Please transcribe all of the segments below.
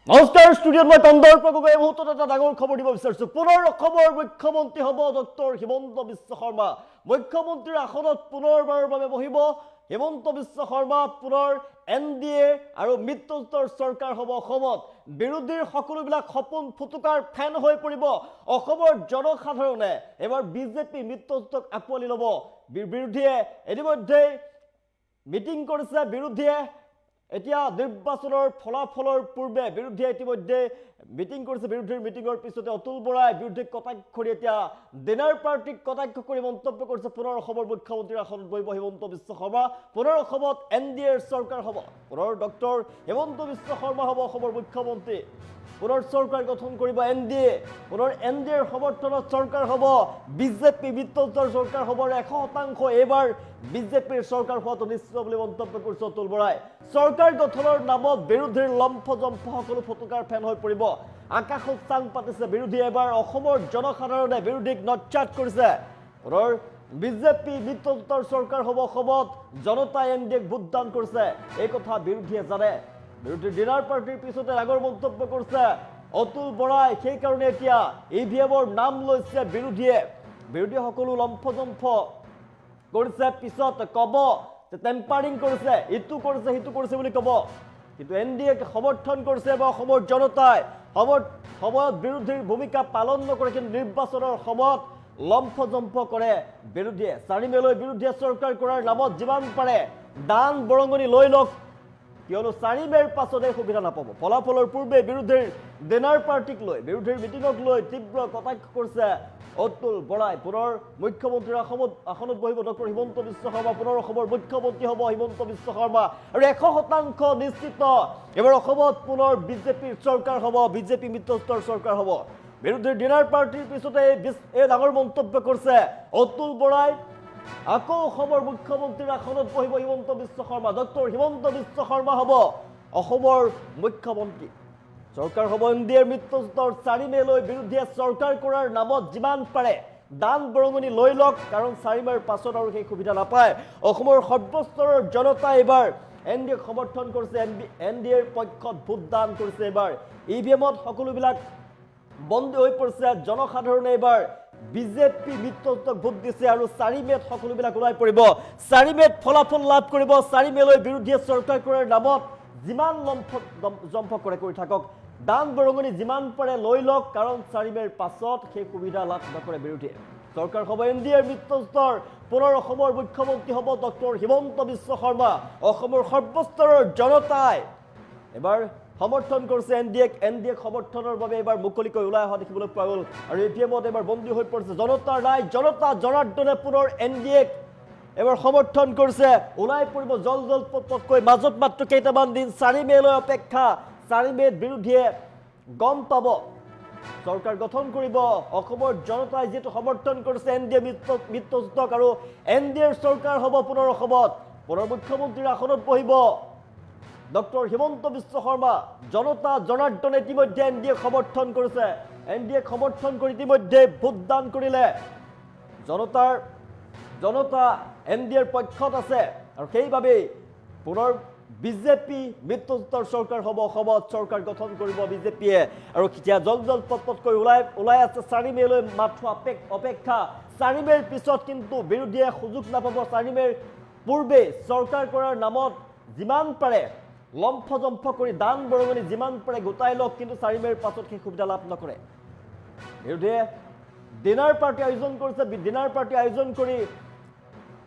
নমস্কাৰ ষ্টুডিঅ'ত মই কন্দৰ প্ৰভুক এই মুহূৰ্তত এটা ডাঙৰ খবৰ দিব বিচাৰিছোঁ। পুনৰ অসমৰ মুখ্যমন্ত্ৰী হ'ব ডক্টৰ হিমন্ত বিশ্ব শৰ্মা। মুখ্যমন্ত্ৰীৰ আসনত পুনৰবাৰৰ বাবে বহিব হিমন্ত বিশ্ব শৰ্মা। পুনৰ NDA আৰু মিত্ৰজোঁটৰ চৰকাৰ হ'ব অসমত। বিৰোধীৰ সকলোবিলাক সপোন ফুটুকাৰ ফেন হৈ পৰিব। অসমৰ জনসাধাৰণে এবাৰ বিজেপি মিত্ৰজোঁটক আঁকোৱালি ল'ব। বিৰোধীয়ে ইতিমধ্যেই মিটিং কৰিছে। বিৰোধীয়ে এতিয়া নিৰ্বাচনৰ ফলাফলৰ পূৰ্বে বিৰোধীয়ে ইতিমধ্যে মিটিং কৰিছে। বিৰোধীৰ মিটিঙৰ পিছতে অতুল বৰাই বিৰোধীক কটাক্ষ কৰি এতিয়া ডিনাৰ পাৰ্টিক কটাক্ষ কৰি মন্তব্য কৰিছে পুনৰ অসমৰ মুখ্যমন্ত্ৰীৰ আসনত বহিব হিমন্ত বিশ্ব শৰ্মা। পুনৰ অসমত NDAৰ চৰকাৰ হ'ব। পুনৰ ডক্টৰ হিমন্ত বিশ্ব শৰ্মা হ'ব অসমৰ মুখ্যমন্ত্ৰী। পুনৰ চৰকাৰ গঠন কৰিব NDA। পুনৰ NDAৰ সমৰ্থনত চৰকাৰ হ'ব। বিজেপি মিত্ৰজোঁটৰ চৰকাৰ হ'ব। 100% এইবাৰ বিজেপিৰ চৰকাৰ হোৱাটো নিশ্চিত বুলি মন্তব্য কৰিছে অতুল বৰাই। চৰকাৰ গঠনৰ নামত বিৰোধীৰ লম্ফজম্ফ সকলো ফটকাৰ ফেন হৈ পৰিব। আকাশত চাং পাতিছে বিৰোধীয়ে। এবাৰ অসমৰ জনসাধাৰণে বিৰোধীক নৎখাত কৰিছে। পুনৰ বিজেপি মিত্ৰজোঁটৰ চৰকাৰ হ'ব অসমত। জনতাই NDAক ভোটদান কৰিছে, এই কথা বিৰোধীয়ে জানে। বিৰোধীৰ ডিনাৰ পাৰ্টিৰ পিছতে ডাঙৰ মন্তব্য কৰিছে অতুল বৰাই। সেইকাৰণে এতিয়া EVMৰ নাম লৈছে বিৰোধীয়ে। বিৰোধীয়ে সকলো লম্ফজম্ফ কৰিছে, পিছত ক'ব যে টেম্পাৰিং কৰিছে, ইটো কৰিছে সিটো কৰিছে বুলি ক'ব। কিন্তু NDAক সমৰ্থন কৰিছে বা অসমৰ জনতাই। সময়ত বিৰোধীৰ ভূমিকা পালন নকৰে, কিন্তু নিৰ্বাচনৰ সময়ত লম্ফজম্ফ কৰে বিৰোধীয়ে। 4 মেলৈ বিৰোধীয়ে চৰকাৰ কৰাৰ নামত যিমান পাৰে দান বৰঙণি লৈ লওক, কিয়নো 4 মেৰ পাছতে সুবিধা নাপাব। ফলাফলৰ পূৰ্বে বিৰোধীৰ ডিনাৰ পাৰ্টিক লৈ, বিৰোধীৰ মিটিঙক লৈ তীব্ৰ কটাক্ষ কৰিছে অতুল বৰাই। পুনৰ মুখ্যমন্ত্ৰীৰ আসনত বহিব ডক্টৰ হিমন্ত বিশ্ব শৰ্মা। পুনৰ অসমৰ মুখ্যমন্ত্ৰী হ'ব হিমন্ত বিশ্ব শৰ্মা। আৰু 100% নিশ্চিত এবাৰ অসমত পুনৰ বিজেপিৰ চৰকাৰ হ'ব, বিজেপি মিত্ৰজোঁটৰ চৰকাৰ হ'ব। বিৰোধীৰ ডিনাৰ পাৰ্টিৰ পিছতে এই ডাঙৰ মন্তব্য কৰিছে অতুল বৰাই। আকৌ অসমৰ মুখ্যমন্ত্ৰীৰ আসনত বহিব হিমন্ত বিশ্ব শৰ্মা। ডক্টৰ হিমন্ত বিশ্ব শৰ্মা হ'ব অসমৰ মুখ্যমন্ত্ৰী। চৰকাৰ হ'ব NDAৰ মিত্ৰজোঁটৰ। 4 মেলৈ বিৰোধীয়ে চৰকাৰ কৰাৰ নামত যিমান পাৰে দান বৰঙণি লৈ লওক, কাৰণ 4 মেৰ পাছত আৰু সেই সুবিধা নাপায়। অসমৰ সৰ্বস্তৰৰ জনতাই এইবাৰ NDAক সমৰ্থন কৰিছে, NDAৰ পক্ষত ভোটদান কৰিছে। এইবাৰ EVMত সকলোবিলাক বন্দী হৈ পৰিছে। জনসাধাৰণে এইবাৰ বিজেপি মিত্ৰজোঁটক ভোট দিছে আৰু 4 মেত সকলোবিলাক ওলাই পৰিব। 4 মেত ফলাফল লাভ কৰিব। 4 মেলৈ বিৰোধীয়ে চৰকাৰ কৰাৰ নামত যিমান লম্ফজম্ফ কৰে কৰি থাকক, দান বৰঙণি যিমান পাৰে লৈ লওক, কাৰণ 4 মেৰ পাছত সেই সুবিধা লাভ নকৰে বিৰোধীয়ে। চৰকাৰ হ'ব NDAৰ মিত্ৰজোঁটৰ। পুনৰ অসমৰ মুখ্যমন্ত্ৰী হ'ব ডক্টৰ হিমন্ত বিশ্ব শৰ্মা। অসমৰ সৰ্বস্তৰৰ জনতাই এবাৰ সমৰ্থন কৰিছে NDAক সমৰ্থনৰ বাবে এবাৰ মুকলিকৈ ওলাই অহা দেখিবলৈ পোৱা গ'ল। আৰু EVMত এবাৰ বন্দী হৈ পৰিছে জনতাৰ ৰায়। জনতা জনাৰ্দনে পুনৰ NDAক এবাৰ সমৰ্থন কৰিছে। ওলাই পৰিব জল পটকৈ। মাজত মাত্ৰ কেইটামান দিন, 4 মেলৈ অপেক্ষা। 4 মেত বিৰোধীয়ে গম পাব চৰকাৰ গঠন কৰিব। অসমৰ জনতাই যিহেতু সমৰ্থন কৰিছে NDA মিত্ৰজোঁটক, আৰু NDAৰ চৰকাৰ হ'ব পুনৰ অসমত। পুনৰ মুখ্যমন্ত্ৰীৰ আসনত বহিব ডক্টৰ হিমন্ত বিশ্ব শৰ্মা। জনতা জনাৰ্দনে ইতিমধ্যে NDAক সমৰ্থন কৰিছে। NDAক সমৰ্থন কৰি ইতিমধ্যে ভোটদান কৰিলে। জনতা NDAৰ পক্ষত আছে, আৰু সেইবাবেই পুনৰ বিজেপি মিত্ৰজোঁটৰ চৰকাৰ হ'ব অসমত। চৰকাৰ গঠন কৰিব বিজেপিয়ে। আৰু এতিয়া জল পটকৈ ওলাই আছে। 4 মেলৈ মাত্ৰ অপেক্ষা। 4 মেৰ পিছত কিন্তু বিৰোধীয়ে সুযোগ নাপাব। 4 মেৰ পূৰ্বে চৰকাৰ কৰাৰ নামত যিমান পাৰে লম্ফজম্ফ কৰি দান বৰঙণি যিমান পাৰে গোটাই লওক, কিন্তু 4 মেৰ পাছত সেই সুবিধা লাভ নকৰে। বিৰোধীয়ে ডিনাৰ পাৰ্টি আয়োজন কৰিছে। ডিনাৰ পাৰ্টি আয়োজন কৰি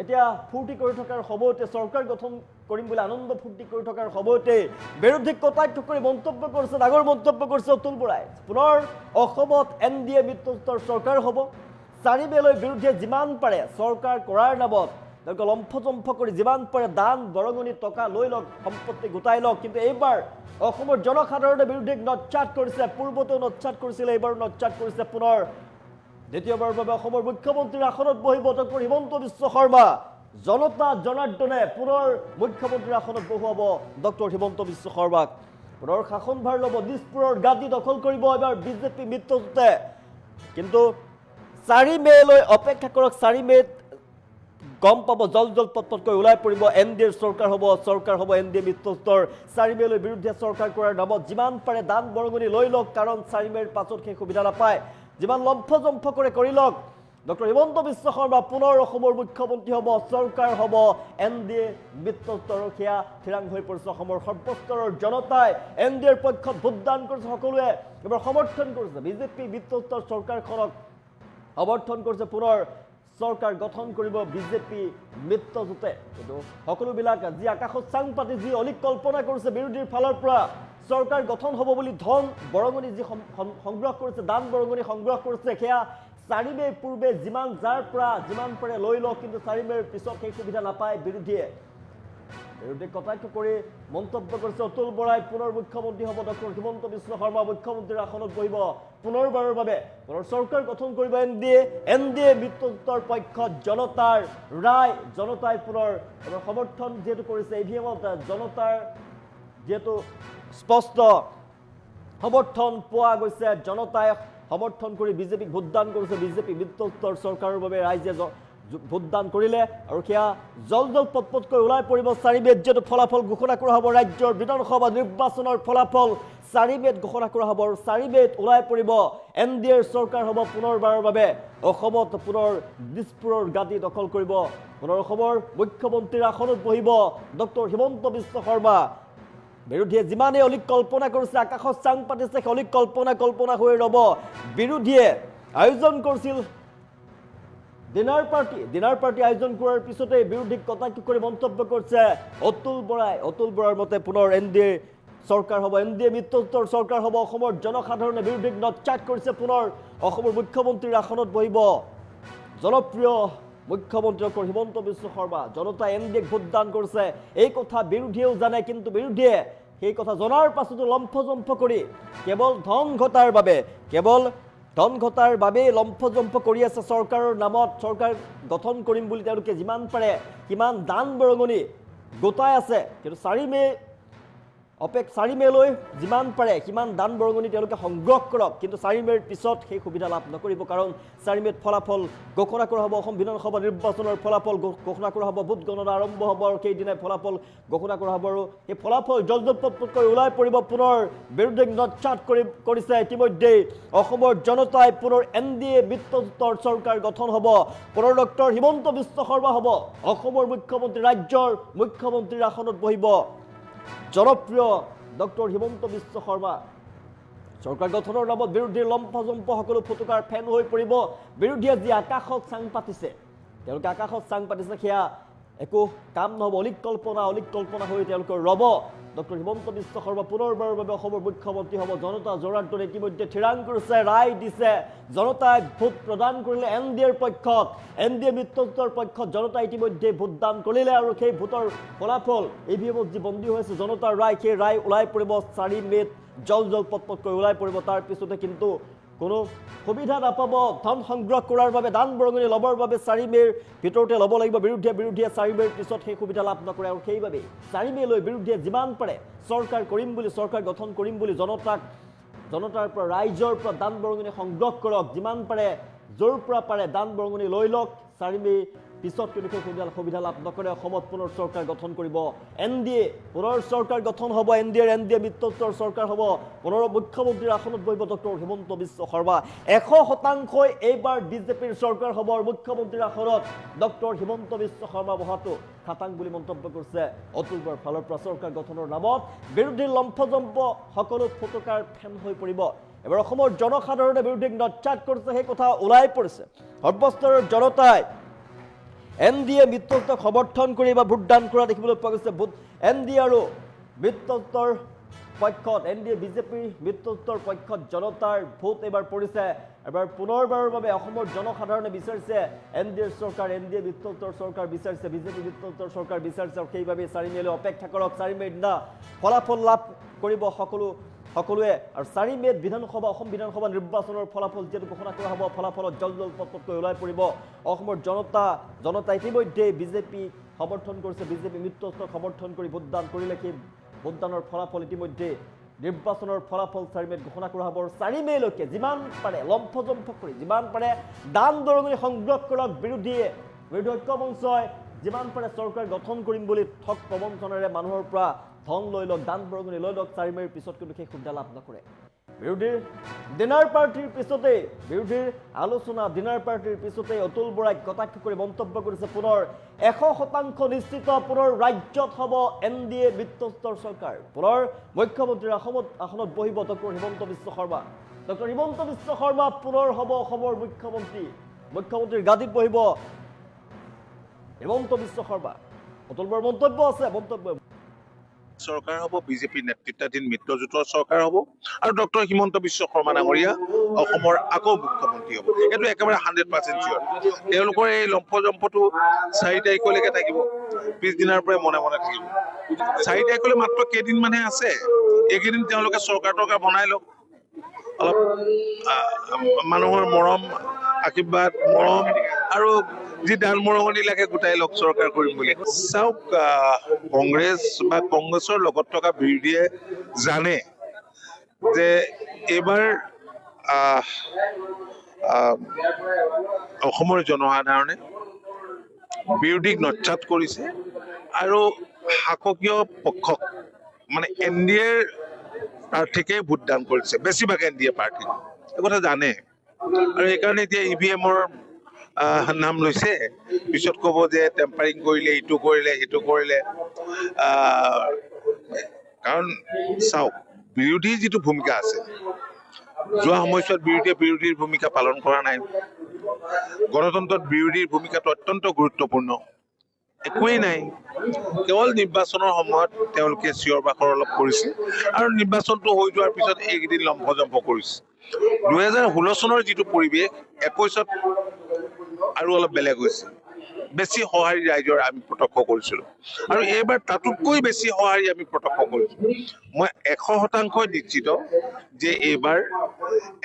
এতিয়া ফূৰ্তি কৰি থকাৰ সময়তে, চৰকাৰ গঠন কৰিম বুলি আনন্দ ফূৰ্তি কৰি থকাৰ সময়তে বিৰোধীক কটাক্ষ কৰি মন্তব্য কৰিছে, ডাঙৰ মন্তব্য কৰিছে অতুল বৰাই। পুনৰ অসমত NDA মিত্ৰজোঁটৰ চৰকাৰ হ'ব। 4 মেলৈ বিৰোধীয়ে যিমান পাৰে চৰকাৰ কৰাৰ নামত তেওঁলোকে লম্ফজম্ফ কৰি যিমান পাৰে দান বৰঙণি টকা লৈ লওক, সম্পত্তি গোটাই লওক, কিন্তু এইবাৰ অসমৰ জনসাধাৰণে বিৰোধীক নৎখাত কৰিছে। পূৰ্বতেও নৎখাত কৰিছিলে, এইবাৰো নৎখাত কৰিছে। পুনৰ দ্বিতীয়বাৰৰ বাবে অসমৰ মুখ্যমন্ত্ৰীৰ আসনত বহিব ডক্টৰ হিমন্ত বিশ্ব শৰ্মা। জনতা জনাৰ্দনে পুনৰ মুখ্যমন্ত্ৰীৰ আসনত বহুৱাব ডক্টৰ হিমন্ত বিশ্ব শৰ্মাক। পুনৰ শাসনভাৰ ল'ব। দিছপুৰৰ গাদী দখল কৰিব এবাৰ বিজেপি মিত্ৰজোঁটে। কিন্তু 4 মেলৈ অপেক্ষা কৰক। 4 মেত গম পাব জল পটপটকৈ ওলাই পৰিব এনডিএৰ চৰকাৰ হ'ব এনডিএ মিত্ৰজোঁটৰ 4 মেলৈ বিৰুদ্ধে চৰকাৰ কৰাৰ নামত যিমান পাৰে দান বৰঙণি লৈ লওক কাৰণ 4 মেৰ পাছত সেই সুবিধা নাপায় যিমান লম্ফজম্ফ কৰি লওক ডক্টৰ হিমন্ত বিশ্ব শৰ্মা পুনৰ অসমৰ মুখ্যমন্ত্ৰী হ'ব চৰকাৰ হ'ব এনডিএ মিত্ৰজোঁটৰ সেয়া থিৰাং হৈ পৰিছে অসমৰ সৰ্বস্তৰৰ জনতাই এনডিএৰ পক্ষত ভোটদান কৰিছে সকলোৱে এবাৰ সমৰ্থন কৰিছে বিজেপি মিত্ৰজোঁটৰ চৰকাৰখনক সমৰ্থন কৰিছে পুনৰ চৰকাৰ গঠন কৰিব বিজেপি মিত্ৰজোঁটে কিন্তু সকলোবিলাক যি আকাশত চাং পাতি যি অলিক কল্পনা কৰিছে বিৰোধীৰ ফালৰ পৰা চৰকাৰ গঠন হ'ব বুলি ধন বৰঙণি যি সংগ্ৰহ কৰিছে দান বৰঙণি সংগ্ৰহ কৰিছে সেয়া 4 মেৰ পূৰ্বে যিমান যাৰ পৰা যিমান পাৰে লৈ লওক কিন্তু 4 মেৰ পিছত সেই সুবিধা নাপায় বিৰোধীয়ে কটাক্ষ কৰি মন্তব্য কৰিছে অতুল বৰাই পুনৰ মুখ্যমন্ত্ৰী হ'ব ডক্টৰ হিমন্ত বিশ্ব শৰ্মা মুখ্যমন্ত্ৰীৰ আসনত বহিব পুনৰবাৰৰ বাবে পুনৰ চৰকাৰ গঠন কৰিব এনডিএ মিত্ৰজোঁটৰ পক্ষত জনতাৰ ৰায় জনতাই পুনৰ এবাৰ সমৰ্থন যেহেতু কৰিছে ইভিএমত জনতাৰ যেহেতু স্পষ্ট সমৰ্থন পোৱা গৈছে জনতাই সমৰ্থন কৰি বিজেপিক ভোটদান কৰিছে বিজেপি মিত্ৰজোঁটৰ চৰকাৰৰ বাবে ৰাইজে ভোটদান কৰিলে আৰু সেয়া জল পটপটকৈ ওলাই পৰিব 4 মেত যেহেতু ফলাফল ঘোষণা কৰা হ'ব ৰাজ্যৰ বিধানসভা নিৰ্বাচনৰ ফলাফল 4 মেত ঘোষণা কৰা হ'ব আৰু 4 মেত ওলাই পৰিব এনডিএৰ চৰকাৰ হ'ব পুনৰবাৰৰ বাবে অসমত পুনৰ দিছপুৰৰ গাদী দখল কৰিব পুনৰ অসমৰ মুখ্যমন্ত্ৰীৰ আসনত বহিব ডক্টৰ হিমন্ত বিশ্ব শৰ্মা বিৰোধীয়ে যিমানেই অলিক কল্পনা কৰিছে আকাশত চাং পাতিছে অলিক কল্পনা হৈ ৰ'ব বিৰোধীয়ে আয়োজন কৰিছিল ডিনাৰ পাৰ্টি আয়োজন কৰাৰ পিছতে বিৰোধীক কটাক্ষ কৰি মন্তব্য কৰিছে অতুল বৰাৰ মতে পুনৰ এনডিএ চৰকাৰ হ'ব এনডিএ মিত্ৰজোঁটৰ চৰকাৰ হ'ব অসমৰ জনসাধাৰণে বিৰোধীক নৎখাট কৰিছে পুনৰ অসমৰ মুখ্যমন্ত্ৰীৰ আসনত বহিব জনপ্ৰিয় মুখ্যমন্ত্ৰী ডক্টৰ হিমন্ত বিশ্ব শৰ্মা জনতাই এনডিএক ভোটদান কৰিছে এই কথা বিৰোধীয়েও জানে কিন্তু বিৰোধীয়ে সেই কথা জনাৰ পাছতো লম্ফজম্ফ কৰি কেৱল ধন ঘটাৰ বাবে লম্ফজম্ফ কৰি আছে চৰকাৰৰ নামত চৰকাৰ গঠন কৰিম বুলি তেওঁলোকে যিমান পাৰে কিমান দান বৰঙণি গোটাই আছে কিন্তু 4 মেলৈ যিমান পাৰে কিমান দান বৰঙণি তেওঁলোকে সংগ্ৰহ কৰক কিন্তু 4 মেৰ পিছত সেই সুবিধা লাভ নকৰিব কাৰণ 4 মেত ফলাফল ঘোষণা কৰা হ'ব অসম বিধানসভা নিৰ্বাচনৰ ফলাফল ঘোষণা কৰা হ'ব ভোট গণনা আৰম্ভ হ'ব আৰু সেইদিনাই ফলাফল ঘোষণা কৰা হ'ব আৰু এই ফলাফল জল পটপটকৈ ওলাই পৰিব পুনৰ বিৰোধীক নৎখাট কৰিছে ইতিমধ্যে অসমৰ জনতাই পুনৰ এনডিএ মিত্ৰজোঁটৰ চৰকাৰ গঠন হ'ব পুনৰ ডক্টৰ হিমন্ত বিশ্ব শৰ্মা হ'ব অসমৰ মুখ্যমন্ত্ৰী ৰাজ্যৰ মুখ্যমন্ত্ৰীৰ আসনত বহিব জনপ্ৰিয় ডক্টৰ হিমন্ত বিশ্ব শৰ্মা চৰকাৰ গঠনৰ নামত বিৰোধীৰ লম্ফজম্ফ সকলো ফুটুকাৰ ফেন হৈ পৰিব বিৰোধীয়ে যি আকাশত চাং পাতিছে তেওঁলোকে আকাশত চাং পাতিছে সেয়া একো কাম নহ'ব অলিক কল্পনা হৈ তেওঁলোকৰ ৰ'ব ডক্টৰ হিমন্ত বিশ্ব শৰ্মা পুনৰবাৰৰ বাবে অসমৰ মুখ্যমন্ত্ৰী হ'ব জনতা জনাৰ্দনে ইতিমধ্যে থিৰাং কৰিছে ৰায় দিছে জনতাই ভোট প্ৰদান কৰিলে এনডিএৰ পক্ষত এনডিএ মিত্ৰজোঁটৰ পক্ষত জনতাই ইতিমধ্যে ভোটদান কৰিলে আৰু সেই ভোটৰ ফলাফল ইভিএমত যি বন্দী হৈছে জনতাৰ ৰায় সেই ৰায় ওলাই পৰিব 4 মেত জল পটপটকৈ ওলাই পৰিব তাৰ পিছতে কিন্তু কোনো সুবিধা নাপাব ধন সংগ্ৰহ কৰাৰ বাবে দান বৰঙণি ল'বৰ বাবে 4 মেৰ ভিতৰতে ল'ব লাগিব বিৰোধীয়ে 4 মেৰ পিছত সেই সুবিধা লাভ নকৰে আৰু সেইবাবে 4 মেলৈ বিৰোধীয়ে যিমান পাৰে চৰকাৰ গঠন কৰিম বুলি জনতাৰ পৰা ৰাইজৰ পৰা দান বৰঙণি সংগ্ৰহ কৰক যিমান পাৰে য'ৰ পৰা পাৰে দান বৰঙণি লৈ লওক 4 মে পিছত কিন্তু সুবিধা লাভ নকৰে অসমত পুনৰ চৰকাৰ গঠন কৰিব এনডিএ পুনৰ চৰকাৰ গঠন হ'ব এনডিএ মিত্ৰজোঁটৰ চৰকাৰ হ'ব পুনৰ মুখ্যমন্ত্ৰীৰ আসনত বহিব ডক্টৰ হিমন্ত বিশ্ব শৰ্মা 100% এইবাৰ বিজেপিৰ চৰকাৰ হ'ব আৰু মুখ্যমন্ত্ৰীৰ আসনত ডক্টৰ হিমন্ত বিশ্ব শৰ্মা বহাটো খাটাং বুলি মন্তব্য কৰিছে অতুল বৰাৰ ফালৰ পৰা চৰকাৰ গঠনৰ নামত বিৰোধীৰ লম্ফজম্ফ সকলো ফুটুকাৰ ফেন হৈ পৰিব এবাৰ অসমৰ জনসাধাৰণে বিৰোধীক নৎখাট কৰিছে সেই কথা ওলাই পৰিছে সৰ্বস্তৰৰ জনতাই এনডিএ মিত্ৰজোঁটক সমৰ্থন কৰি বা ভোটদান কৰা দেখিবলৈ পোৱা গৈছে এনডিএ আৰু মিত্ৰজোঁটৰ পক্ষত এনডিএ বিজেপিৰ মিত্ৰজোঁটৰ পক্ষত জনতাৰ ভোট এবাৰ পৰিছে এবাৰ পুনৰবাৰৰ বাবে অসমৰ জনসাধাৰণে বিচাৰিছে এনডিএৰ চৰকাৰ এনডিএ মিত্ৰজোঁটৰ চৰকাৰ বিচাৰিছে বিজেপি মিত্ৰজোঁটৰ চৰকাৰ বিচাৰিছে আৰু সেইবাবে 4 মেলৈ অপেক্ষা কৰক 4 মেৰ দিনা ফলাফল লাভ কৰিব সকলোৱে আৰু 4 মেত অসম বিধানসভা নিৰ্বাচনৰ ফলাফল যেহেতু ঘোষণা কৰা হ'ব ফলাফলত জল পটপটকৈ ওলাই পৰিব অসমৰ জনতা ইতিমধ্যে বিজেপি সমৰ্থন কৰিছে বিজেপি মিত্ৰজোঁটক সমৰ্থন কৰি ভোটদান কৰিলে সেই ভোটদানৰ ফলাফল ইতিমধ্যে নিৰ্বাচনৰ ফলাফল 4 মেত ঘোষণা কৰা হ'ব 4 মেলৈকে যিমান পাৰে লম্ফজম্ফ কৰি যিমান পাৰে দান বৰঙণি সংগ্ৰহ কৰক বিৰোধীয়ে বিৰোধী ঐক্য মঞ্চই যিমান পাৰে চৰকাৰ গঠন কৰিম বুলি ঠগ প্ৰবঞ্চনাৰে মানুহৰ পৰা ধন লৈ লওক, দান বৰঙণি লৈ লওক, 4 মে'ৰ পিছত কিন্তু সেই সুবিধা লাভ নকৰে। বিৰোধীৰ ডিনাৰ পাৰ্টিৰ পিছতেই, বিৰোধীৰ আলোচনা ডিনাৰ পাৰ্টিৰ পিছতেই অতুল বৰাই কটাক্ষ কৰি মন্তব্য কৰিছে পুনৰ 100% নিশ্চিত পুনৰ ৰাজ্যত হ'ব NDA মিত্ৰজোঁটৰ চৰকাৰ। পুনৰ মুখ্যমন্ত্ৰীৰ আসনত বহিব ডক্টৰ হিমন্ত বিশ্ব শৰ্মা। ডক্টৰ হিমন্ত বিশ্ব শৰ্মা পুনৰ হ'ব অসমৰ মুখ্যমন্ত্ৰী। মুখ্যমন্ত্ৰীৰ গাদীত বহিব হিমন্ত বিশ্ব শৰ্মা। অতুল বৰাৰ মন্তব্য আছে, চৰকাৰ হ'ব বিজেপি নেতৃত্বাধীন মিত্ৰজোঁটৰ চৰকাৰ হ'ব আৰু ডক্টৰ হিমন্ত বিশ্ব শৰ্মা ডাঙৰীয়া অসমৰ আকৌ মুখ্যমন্ত্ৰী হ'ব। এইটো একেবাৰে 100% চিয়ৰ। তেওঁলোকৰ এই লম্ফজম্ফটো 4 তাৰিখলৈকে থাকিব, পিছদিনাৰ পৰাই মনে মনে থাকিব। 4 তাৰিখলৈ মাত্ৰ কেইদিনমানহে আছে। এইকেইদিন তেওঁলোকে চৰকাৰ বনাই লওক, অলপ মানুহৰ মৰম আশীৰ্বাদ মৰম আৰু যি দান মৰঙনি লাগে গোটাই লওক চৰকাৰ কৰিম বুলি। চাওক, কংগ্ৰেছ বা কংগ্ৰেছৰ লগত থকা বিৰোধীয়ে জানে যে এইবাৰ অসমৰ জনসাধাৰণে বিৰোধীক নৎসাত কৰিছে আৰু শাসকীয় পক্ষক মানে NDAৰ প্ৰাৰ্থীকে ভোটদান কৰিছে, বেছিভাগ NDA প্ৰাৰ্থী। এই কথা জানে আৰু সেইকাৰণে এতিয়া EVMৰ নাম লৈছে। পিছত ক'ব যে টেম্পাৰিং কৰিলে, ইটো কৰিলে, সিটো কৰিলে। কাৰণ চাওক, বিৰোধীৰ যিটো ভূমিকা আছে, যোৱা সময়ছোৱাত বিৰোধীৰ ভূমিকা পালন কৰা নাই। গণতন্ত্ৰত বিৰোধীৰ ভূমিকাটো অত্যন্ত গুৰুত্বপূৰ্ণ। একোৱেই নাই, কেৱল নিৰ্বাচনৰ সময়ত তেওঁলোকে চিঞৰ বাখৰ অলপ কৰিছে আৰু নিৰ্বাচনটো হৈ যোৱাৰ পিছত এইকেইদিন লম্ফজম্ফ কৰিছে। 2016 চনৰ যিটো পৰিৱেশ 21ত আৰু অলপ বেলেগ হৈছে। বেছি সঁহাৰি ৰাইজৰ আমি প্ৰত্যক্ষ কৰিছিলোঁ আৰু এইবাৰ তাতোতকৈ বেছি সঁহাৰি আমি প্ৰত্যক্ষ কৰিছোঁ। মই 100% নিশ্চিত যে এইবাৰ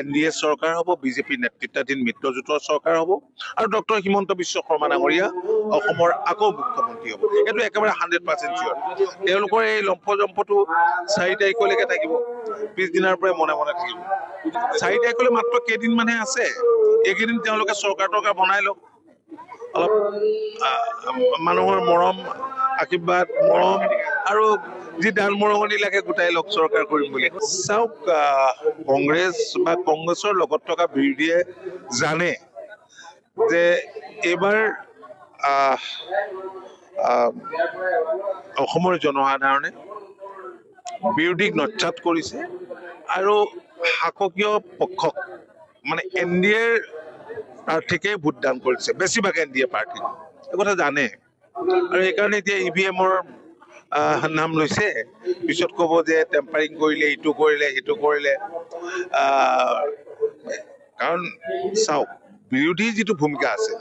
NDA চৰকাৰ হ'ব, বিজেপি নেতৃত্বাধীন মিত্ৰজোঁটৰ চৰকাৰ হ'ব আৰু ডক্টৰ হিমন্ত বিশ্ব শৰ্মা ডাঙৰীয়া অসমৰ আকৌ মুখ্যমন্ত্ৰী হ'ব। এইটো একেবাৰে 100% চিয়ৰ। তেওঁলোকৰ এই লম্ফজম্ফটো 4 তাৰিখলৈকে থাকিব, পিছদিনাৰ পৰাই মনে মনে থাকিব। 4 তাৰিখলৈ মাত্ৰ কেইদিনমানহে আছে। এইকেইদিন তেওঁলোকে চৰকাৰ বনাই লওক, অলপ মানুহৰ মৰম আশীৰ্বাদ মৰম আৰু যি দান মৰঙনি লাগে গোটাই লওক চৰকাৰ কৰিম বুলি। চাওক, কংগ্ৰেছ বা কংগ্ৰেছৰ লগত থকা বিৰোধীয়ে জানে যে এইবাৰ অসমৰ জনসাধাৰণে বিৰোধীক নৎসাত কৰিছে আৰু শাসকীয় পক্ষক মানে NDAৰ প্ৰাৰ্থীকে ভোটদান কৰিছে, বেছিভাগ NDA প্ৰাৰ্থী। এই কথা জানে আৰু সেইকাৰণে এতিয়া EVMৰ নাম লৈছে। পিছত ক'ব যে টেম্পাৰিং কৰিলে, ইটো কৰিলে, সিটো কৰিলে। কাৰণ চাওক, বিৰোধীৰ যিটো ভূমিকা আছে,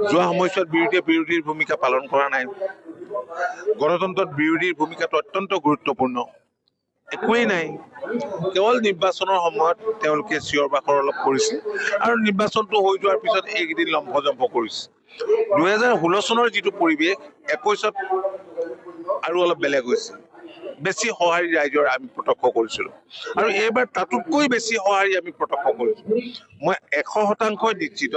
যোৱা সময়ছোৱাত বিৰোধীৰ ভূমিকা পালন কৰা নাই। গণতন্ত্ৰত বিৰোধীৰ ভূমিকাটো অত্যন্ত গুৰুত্বপূৰ্ণ। একোৱেই নাই, কেৱল নিৰ্বাচনৰ সময়ত তেওঁলোকে চিঞৰ বাখৰ অলপ কৰিছে আৰু নিৰ্বাচনটো হৈ যোৱাৰ পিছত এইকেইদিন লম্ফজম্ফ কৰিছে। 2016 চনৰ যিটো পৰিৱেশ 21ত আৰু অলপ বেলেগ হৈছে। বেছি সঁহাৰি ৰাইজৰ আমি প্ৰত্যক্ষ কৰিছিলোঁ আৰু এইবাৰ তাতোতকৈ বেছি সঁহাৰি আমি প্ৰত্যক্ষ কৰিছোঁ। মই 100% নিশ্চিত